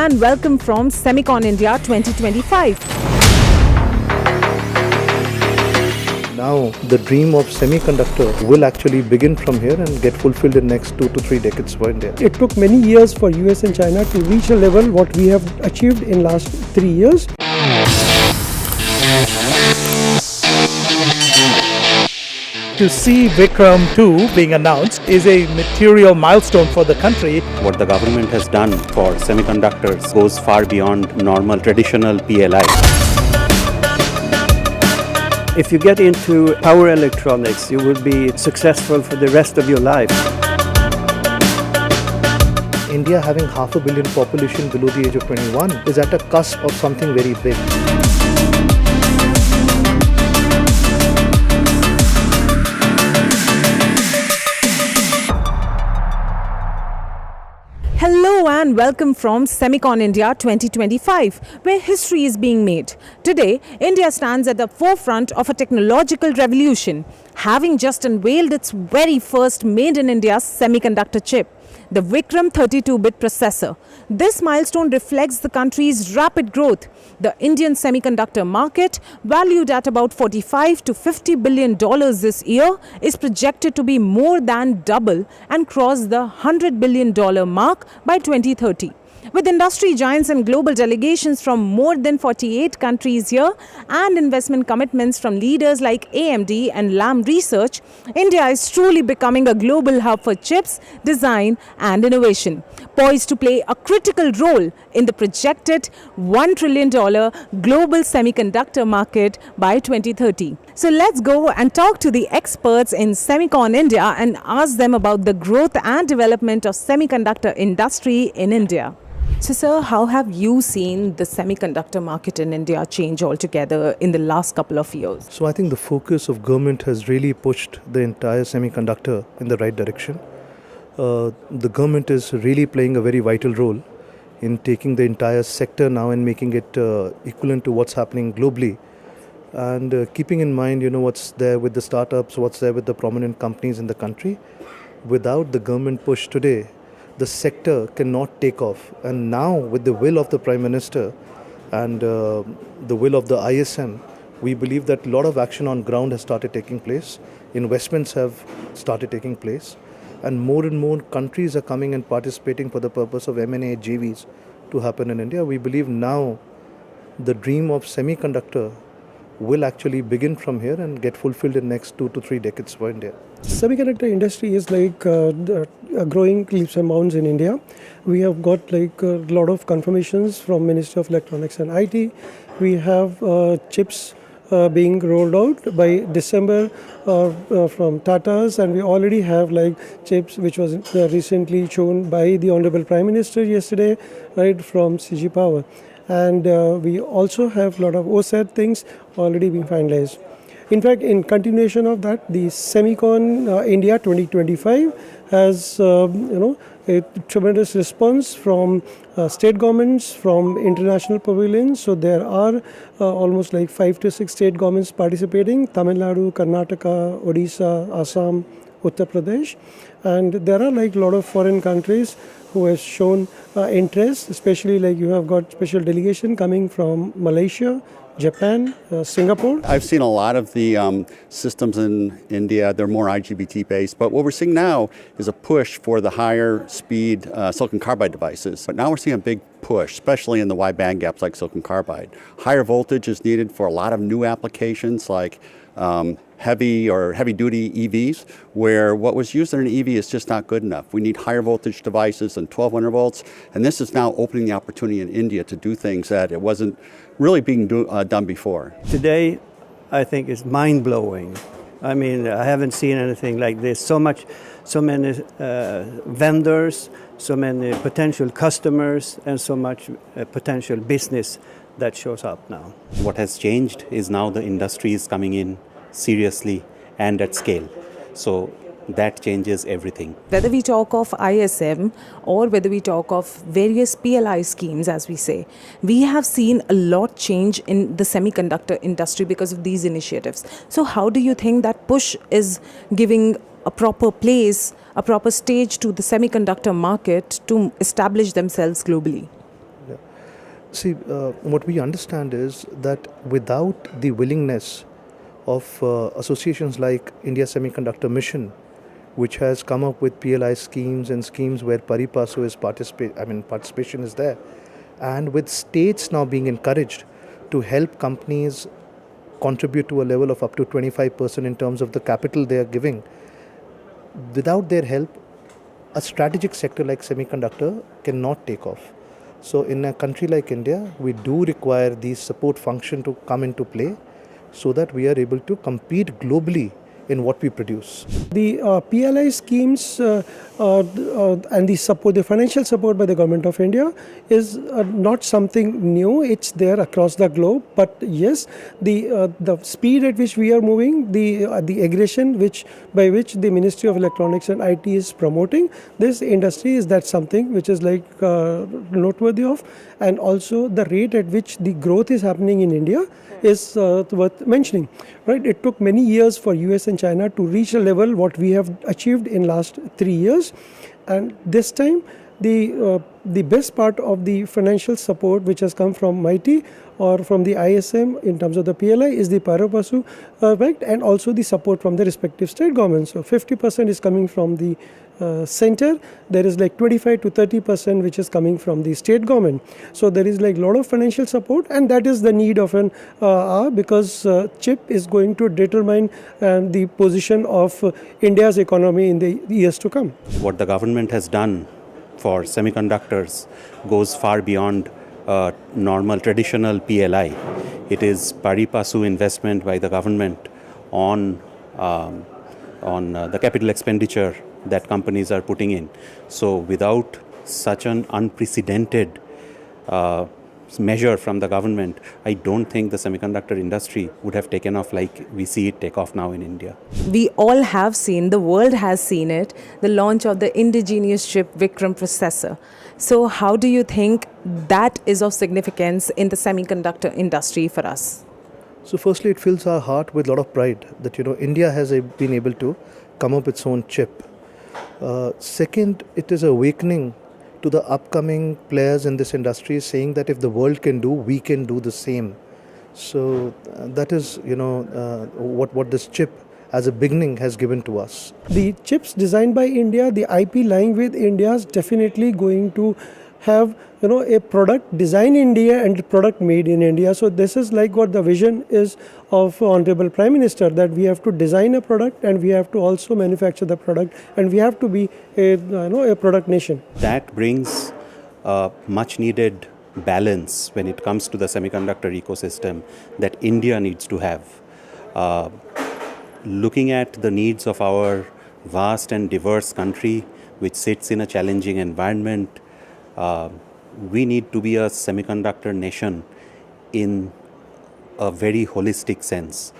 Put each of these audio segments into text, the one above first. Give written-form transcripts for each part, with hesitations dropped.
and welcome from Semicon India 2025. Now, the dream of semiconductor will actually begin from here and get fulfilled in the next 2 to 3 decades for India. It took many years for US and China to reach a level what we have achieved in last 3 years. To see Vicram 2 being announced is a material milestone for the country. What the government has done for semiconductors goes far beyond normal traditional PLI. If you get into power electronics, you will be successful for the rest of your life. India, having 500 million population below the age of 21, is at a cusp of something very big. Hello and welcome from Semicon India 2025, where history is being made. Today, India stands at the forefront of a technological revolution, having just unveiled its very first made-in-India semiconductor chip, the Vicram 32-bit processor. This milestone reflects the country's rapid growth. The Indian semiconductor market, valued at about $45 to $50 billion this year, is projected to be more than double and cross the $100 billion mark by 2030. With industry giants and global delegations from more than 48 countries here and investment commitments from leaders like AMD and Lam Research, India is truly becoming a global hub for chips, design and innovation, poised to play a critical role in the projected $1 trillion global semiconductor market by 2030. So let's go and talk to the experts in Semicon India and ask them about the growth and development of semiconductor industry in India. So, sir, how have you seen the semiconductor market in India change altogether in the last couple of years? So I think the focus of government has really pushed the entire semiconductor in the right direction. The government is really playing a very vital role in taking the entire sector now and making it equivalent to what's happening globally. And keeping in mind, what's there with the startups, what's there with the prominent companies in the country. Without the government push today, the sector cannot take off. And now with the will of the Prime Minister and the will of the ISM, we believe that a lot of action on ground has started taking place. Investments have started taking place. And more countries are coming and participating for the purpose of M&A JVs to happen in India. We believe now the dream of semiconductor will actually begin from here and get fulfilled in the next 2 to 3 decades for India. Semiconductor industry is growing leaps and bounds in India. We have got a lot of confirmations from Ministry of Electronics and IT. We have chips being rolled out by December from Tata's, and we already have chips which was recently shown by the Honorable Prime Minister yesterday, right, from CG Power. And we also have a lot of OSAT things already being finalized. In fact, in continuation of that, the Semicon India 2025 has a tremendous response from state governments, from international pavilions. So there are almost 5 to 6 state governments participating: Tamil Nadu, Karnataka, Odisha, Assam, Uttar Pradesh. And there are a lot of foreign countries who have shown interest, especially you have got special delegation coming from Malaysia, Japan, Singapore. I've seen a lot of the systems in India. They're more IGBT based, but what we're seeing now is a push for the higher speed silicon carbide devices. But now we're seeing a big push, especially in the wide band gaps like silicon carbide. Higher voltage is needed for a lot of new applications like heavy duty EVs, where what was used in an EV is just not good enough. We need higher voltage devices than 1200 volts, and this is now opening the opportunity in India to do things that it wasn't really being done before. Today, I think is mind-blowing. I mean, I haven't seen anything like this. So many vendors, so many potential customers, and so much potential business that shows up now. What has changed is now the industry is coming in seriously and at scale. So that changes everything. Whether we talk of ISM or whether we talk of various PLI schemes, as we say, we have seen a lot change in the semiconductor industry because of these initiatives. So how do you think that push is giving a proper place, a proper stage to the semiconductor market to establish themselves globally? Yeah. See, what we understand is that without the willingness of associations like India Semiconductor Mission, which has come up with PLI schemes and schemes where pari-passu is participation is there, and with states now being encouraged to help companies contribute to a level of up to 25% in terms of the capital they are giving. Without their help, a strategic sector like semiconductor cannot take off. So in a country like India, we do require the support function to come into play so that we are able to compete globally in what we produce. The PLI schemes and the support, the financial support by the government of India is not something new. It's there across the globe. But yes, the speed at which we are moving, the aggression by which the Ministry of Electronics and IT is promoting this industry is that something which is like noteworthy of, and also the rate at which the growth is happening in India is worth mentioning. Right? It took many years for US and China to reach a level what we have achieved in last 3 years, and this time the best part of the financial support which has come from MIT or from the ISM in terms of the PLI is the pari-passu effect, and also the support from the respective state governments. So 50% is coming from the center, there is like 25 to 30% which is coming from the state government. So there is like a lot of financial support, and that is the need of an hour, because chip is going to determine the position of India's economy in the years to come. What the government has done for semiconductors goes far beyond normal traditional PLI. It is pari-passu investment by the government on the capital expenditure that companies are putting in. So without such an unprecedented measure from the government, I don't think the semiconductor industry would have taken off like we see it take off now in India. We all have seen, the world has seen it, the launch of the indigenous chip Vicram processor. So how do you think that is of significance in the semiconductor industry for us? So firstly, it fills our heart with a lot of pride that, India has been able to come up with its own chip. Second, it is awakening to the upcoming players in this industry, saying that if the world can do, we can do the same. So that is, what this chip as a beginning has given to us. The chips designed by India, the IP lying with India is definitely going to have a product designed in India and product made in India. So this is like what the vision is of Honorable Prime Minister, that we have to design a product and we have to also manufacture the product, and we have to be a product nation. That brings a much needed balance when it comes to the semiconductor ecosystem that India needs to have. Looking at the needs of our vast and diverse country, which sits in a challenging environment, we need to be a semiconductor nation in a very holistic sense.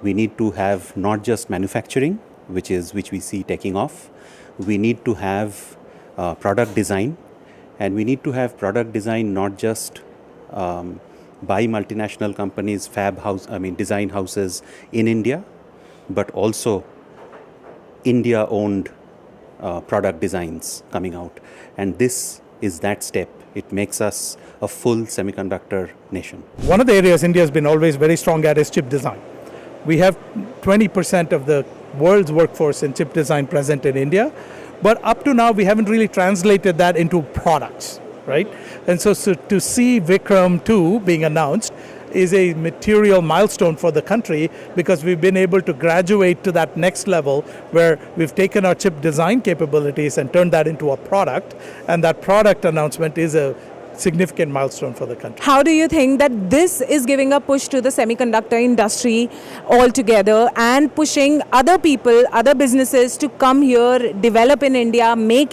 We need to have not just manufacturing, which we see taking off. We need to have product design, and we need to have product design not just by multinational companies, design houses in India, but also India-owned product designs coming out. And this is that step. It makes us a full semiconductor nation. One of the areas India has been always very strong at is chip design. We have 20% of the world's workforce in chip design present in India, but up to now we haven't really translated that into products, right? And so to see Vicram 2 being announced is a material milestone for the country, because we've been able to graduate to that next level where we've taken our chip design capabilities and turned that into a product, and that product announcement is a significant milestone for the country. How do you think that this is giving a push to the semiconductor industry altogether and pushing other people, other businesses to come here, develop in India, make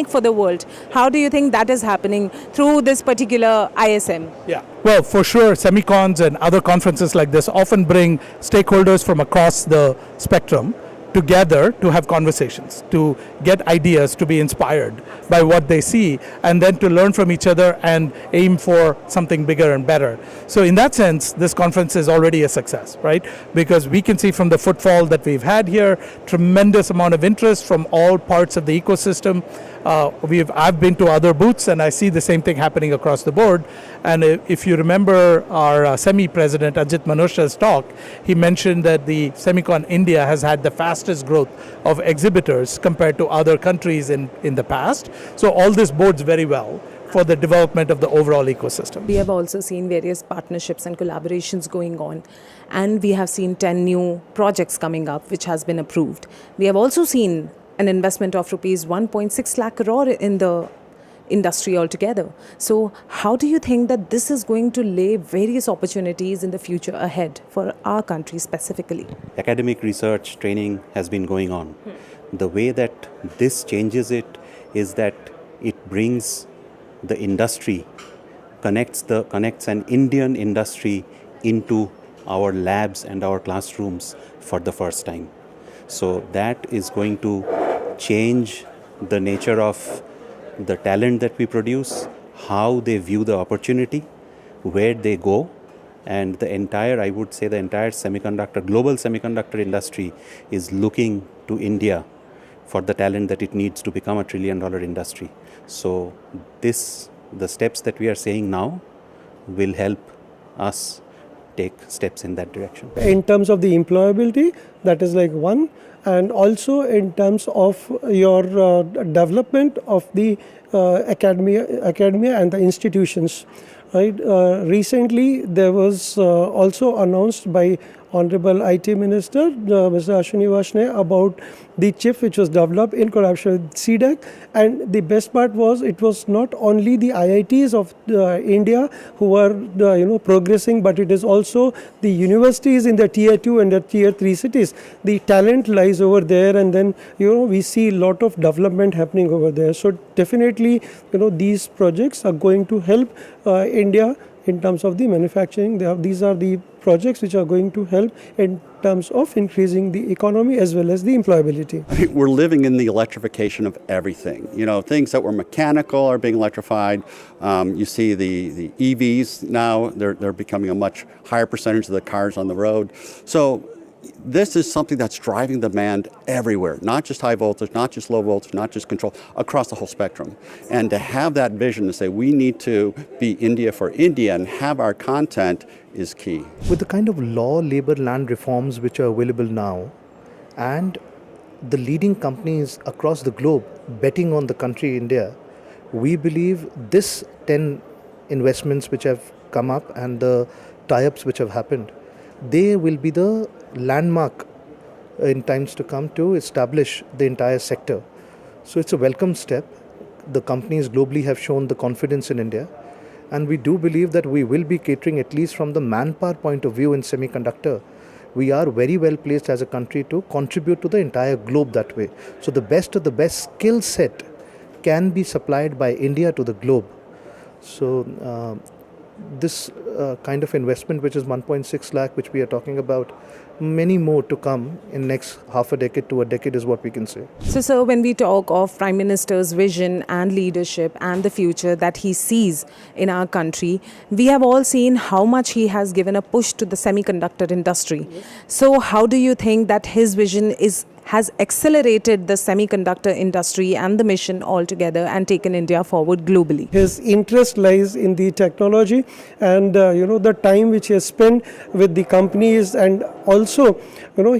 for the world? How do you think that is happening through this particular ISM? Yeah, well, for sure, Semicons and other conferences like this often bring stakeholders from across the spectrum together to have conversations, to get ideas, to be inspired by what they see, and then to learn from each other and aim for something bigger and better. So in that sense, this conference is already a success, right? Because we can see from the footfall that we've had here, tremendous amount of interest from all parts of the ecosystem. I've been to other booths and I see the same thing happening across the board. And if you remember our SEMI president, Ajit Manocha's talk, he mentioned that the Semicon India has had the fastest growth of exhibitors compared to other countries in the past. So all this bodes very well for the development of the overall ecosystem. We have also seen various partnerships and collaborations going on, and we have seen 10 new projects coming up which has been approved. We have also seen an investment of rupees 1.6 lakh crore in the industry altogether. So how do you think that this is going to lay various opportunities in the future ahead for our country specifically? Academic research training has been going on. The way that this changes it is that it brings the industry, connects an Indian industry into our labs and our classrooms for the first time. So that is going to change the nature of the talent that we produce, how they view the opportunity, where they go, and I would say the entire global semiconductor industry is looking to India for the talent that it needs to become a $1 trillion industry. So the steps that we are saying now will help us take steps in that direction. In terms of the employability, that is like one, and also in terms of your development of the academia and the institutions. Right? Recently, there was also announced by Honorable IT Minister, Mr. Ashwini Vaishnaw, about the chip which was developed in collaboration with CDEC. And the best part was it was not only the IITs of India who were progressing, but it is also the universities in the tier 2 and the tier 3 cities. The talent lies over there, and then we see a lot of development happening over there. So definitely these projects are going to help India in terms of the manufacturing. These are the projects which are going to help in terms of increasing the economy as well as the employability. We're living in the electrification of everything. Things that were mechanical are being electrified. You see the EVs now, they're becoming a much higher percentage of the cars on the road. So this is something that's driving demand everywhere, not just high voltage, not just low voltage, not just control, across the whole spectrum. And to have that vision to say we need to be India for India and have our content is key. With the kind of law, labor, land reforms which are available now, and the leading companies across the globe betting on the country India, we believe this 10 investments which have come up and the tie-ups which have happened, they will be the landmark in times to come to establish the entire sector. So it's a welcome step. The companies globally have shown the confidence in India, and we do believe that we will be catering, at least from the manpower point of view in semiconductor, we are very well placed as a country to contribute to the entire globe that way. So the best of the best skill set can be supplied by India to the globe. So this kind of investment, which is 1.6 lakh, which we are talking about, many more to come in next half a decade to a decade is what we can say. So, sir, when we talk of Prime Minister's vision and leadership and the future that he sees in our country, we have all seen how much he has given a push to the semiconductor industry. Yes. So how do you think that his vision has accelerated the semiconductor industry and the mission altogether and taken India forward globally? His interest lies in the technology and the time which he has spent with the companies, and also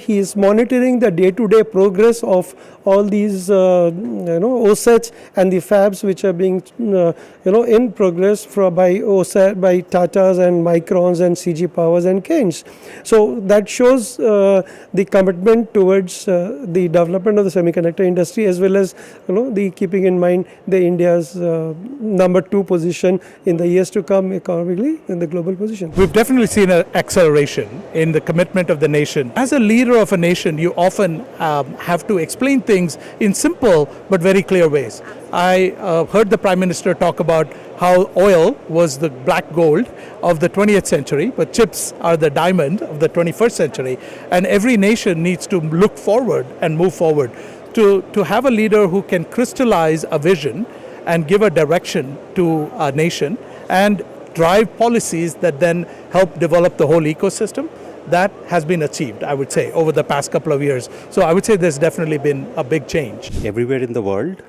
he is monitoring the day-to-day progress of all these OSATs and the fabs which are being in progress by OSAT, by Tatas and Microns and CG Powers and Keynes. So that shows the commitment towards the development of the semiconductor industry, as well as the keeping in mind the India's number 2 position in the years to come economically in the global position. We've definitely seen an acceleration in the commitment of the nation. As a leader of a nation, you often have to explain things in simple but very clear ways. I heard the Prime Minister talk about how oil was the black gold of the 20th century, but chips are the diamond of the 21st century. And every nation needs to look forward and move forward to have a leader who can crystallize a vision and give a direction to a nation and drive policies that then help develop the whole ecosystem. That has been achieved, I would say, over the past couple of years. So I would say there's definitely been a big change. Everywhere in the world,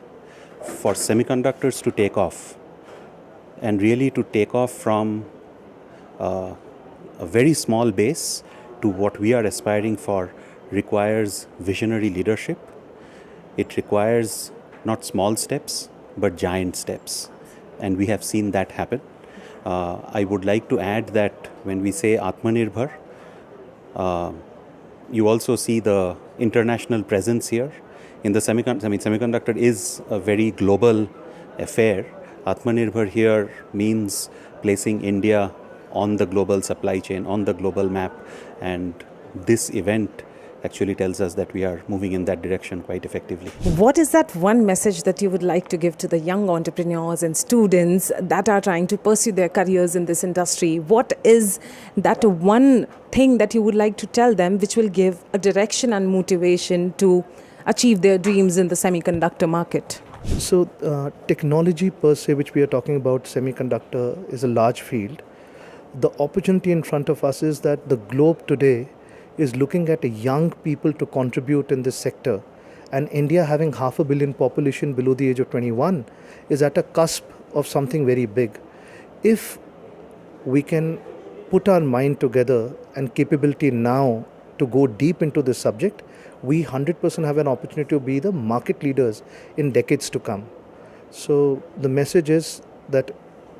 for semiconductors to take off, and really to take off from a very small base to what we are aspiring for, requires visionary leadership. It requires not small steps, but giant steps. And we have seen that happen. I would like to add that when we say Atmanirbhar, you also see the international presence here. In the semiconductor is a very global affair. Atmanirbhar here means placing India on the global supply chain, on the global map. And this event actually tells us that we are moving in that direction quite effectively. What is that one message that you would like to give to the young entrepreneurs and students that are trying to pursue their careers in this industry? What is that one thing that you would like to tell them which will give a direction and motivation to achieve their dreams in the semiconductor market? So technology per se, which we are talking about, semiconductor, is a large field. The opportunity in front of us is that the globe today is looking at young people to contribute in this sector. And India, having 500 million population below the age of 21, is at a cusp of something very big. If we can put our mind together and capability now to go deep into this subject, we 100% have an opportunity to be the market leaders in decades to come. So the message is that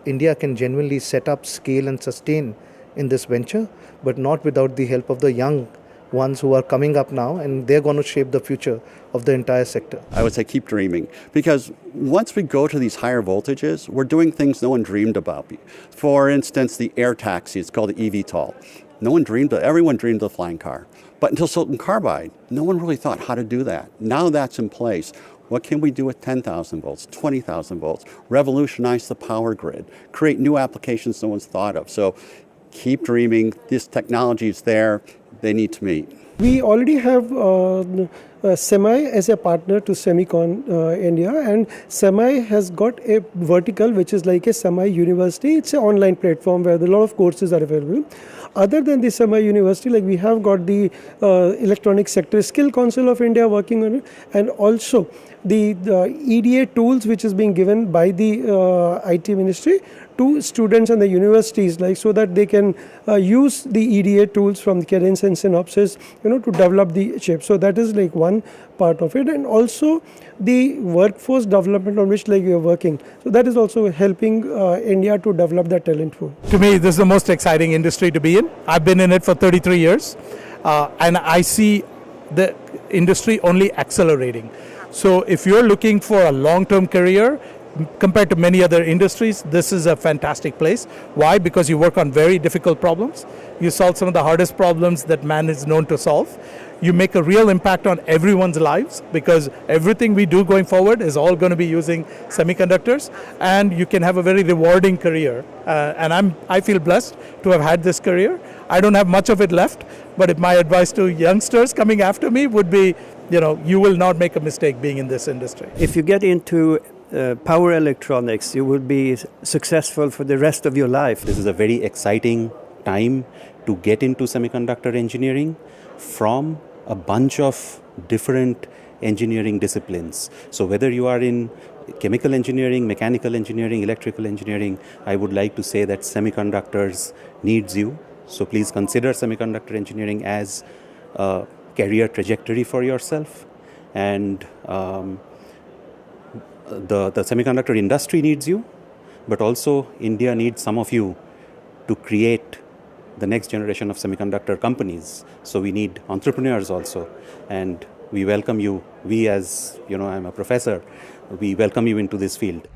India can genuinely set up, scale and sustain in this venture, but not without the help of the young ones who are coming up now, and they're going to shape the future of the entire sector. I would say keep dreaming, because once we go to these higher voltages, we're doing things no one dreamed about. For instance, the air taxi, it's called the eVTOL. Everyone dreamed of the flying car. But until silicon carbide, no one really thought how to do that. Now that's in place. What can we do with 10,000 volts, 20,000 volts? Revolutionize the power grid, create new applications no one's thought of. So keep dreaming. This technology is there. They need to meet. We already have Semi as a partner to Semicon India, and Semi has got a vertical which is like a Semi University. It's an online platform where a lot of courses are available. Other than the Semi University, like we have got the Electronic Sector Skill Council of India working on it, and also the EDA tools which is being given by the IT Ministry to students and the universities, like so that they can use the EDA tools from the Cadence and Synopsys, to develop the chip. So that is like one part of it, and also the workforce development on which like we are working. So that is also helping India to develop that talent pool. To me, this is the most exciting industry to be in. I've been in it for 33 years, and I see the industry only accelerating. So if you're looking for a long-term career, compared to many other industries, this is a fantastic place. Why? Because you work on very difficult problems. You solve some of the hardest problems that man is known to solve. You make a real impact on everyone's lives, because everything we do going forward is all going to be using semiconductors, and you can have a very rewarding career. And I feel blessed to have had this career. I don't have much of it left, but if my advice to youngsters coming after me would be, you will not make a mistake being in this industry. If you get into power electronics, you will be successful for the rest of your life. This is a very exciting time to get into semiconductor engineering from a bunch of different engineering disciplines. So whether you are in chemical engineering, mechanical engineering, electrical engineering, I would like to say that semiconductors needs you. So please consider semiconductor engineering as a career trajectory for yourself. And the semiconductor industry needs you, but also India needs some of you to create the next generation of semiconductor companies. So we need entrepreneurs also, and we welcome you. We, as I'm a professor, we welcome you into this field.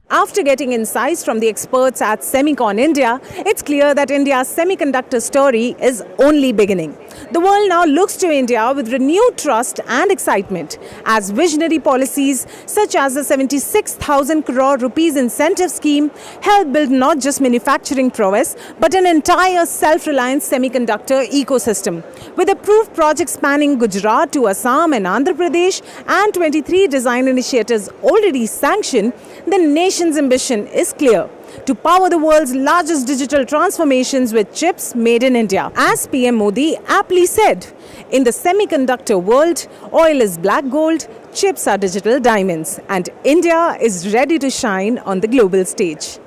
After getting insights from the experts at Semicon India, it's clear that India's semiconductor story is only beginning. The world now looks to India with renewed trust and excitement as visionary policies such as the 76,000 crore rupees incentive scheme help build not just manufacturing prowess but an entire self-reliant semiconductor ecosystem. With approved projects spanning Gujarat to Assam and Andhra Pradesh and 23 design initiatives already sanctioned, the nation's ambition is clear: to power the world's largest digital transformations with chips made in India. As PM Modi aptly said, in the semiconductor world, oil is black gold, chips are digital diamonds, and India is ready to shine on the global stage.